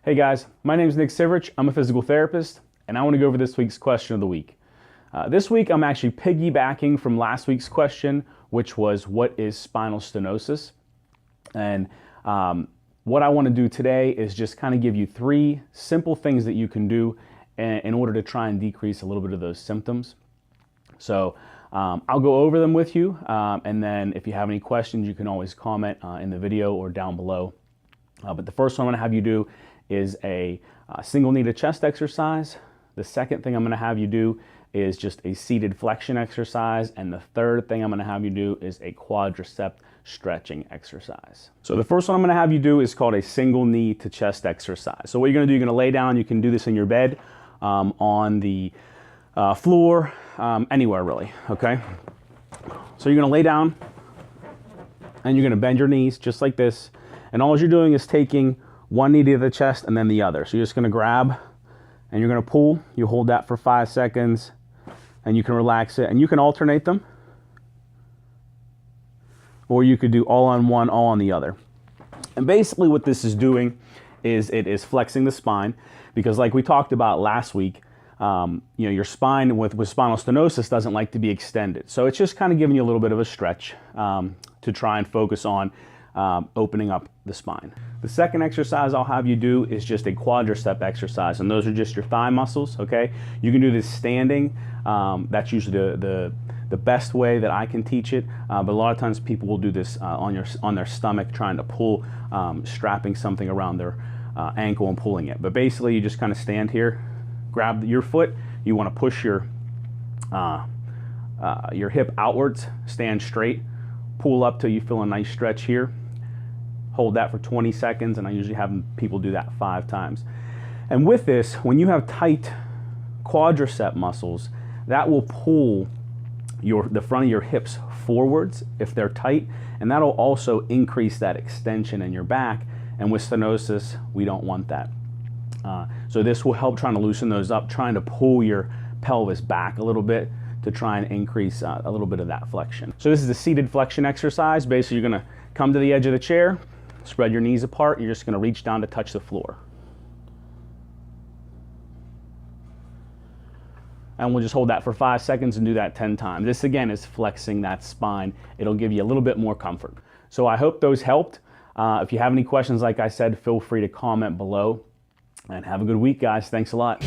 Hey guys, my name is Nick Sivrich. I'm a physical therapist, and I want to go over this week's question of the week. This week I'm actually piggybacking from last week's question, which was what is spinal stenosis? And what I want to do today is just kind of give you 3 simple things that you can do in order to try and decrease a little bit of those symptoms. So I'll go over them with you, and then if you have any questions, you can always comment in the video or down below. But the first one I'm going to have you do is a single knee to chest exercise. The second thing I'm going to have you do is just a seated flexion exercise. And the third thing I'm going to have you do is a quadricep stretching exercise. So the first one I'm going to have you do is called a single knee to chest exercise. So what you're going to do, you're going to lay down. You can do this in your bed, on the floor, anywhere really, okay? So you're going to lay down and you're going to bend your knees just like this. And all you're doing is taking one knee to the chest and then the other. So you're just going to grab and you're going to pull. You hold that for 5 seconds and you can relax it. And you can alternate them. Or you could do all on one, all on the other. And basically what this is doing is it is flexing the spine, because like we talked about last week, your spine with spinal stenosis doesn't like to be extended. So it's just kind of giving you a little bit of a stretch to try and focus on opening up the spine. The second exercise I'll have you do is just a quadricep exercise, and those are just your thigh muscles, okay? You can do this standing. That's usually the best way that I can teach it, but a lot of times people will do this on their stomach, trying to pull, strapping something around their ankle and pulling it. But basically you just kind of stand here, grab your foot, you want to push your hip outwards, stand straight, pull up till you feel a nice stretch here. Hold that for 20 seconds, and I usually have people do that 5 times. And with this, when you have tight quadricep muscles, that will pull the front of your hips forwards if they're tight, and that'll also increase that extension in your back. And with stenosis, we don't want that. So this will help trying to loosen those up, trying to pull your pelvis back a little bit to try and increase a little bit of that flexion. So this is a seated flexion exercise. Basically, you're going to come to the edge of the chair, spread your knees apart. You're just going to reach down to touch the floor. And we'll just hold that for 5 seconds and do that 10 times. This again is flexing that spine. It'll give you a little bit more comfort. So I hope those helped. If you have any questions, like I said, feel free to comment below. And have a good week, guys. Thanks a lot.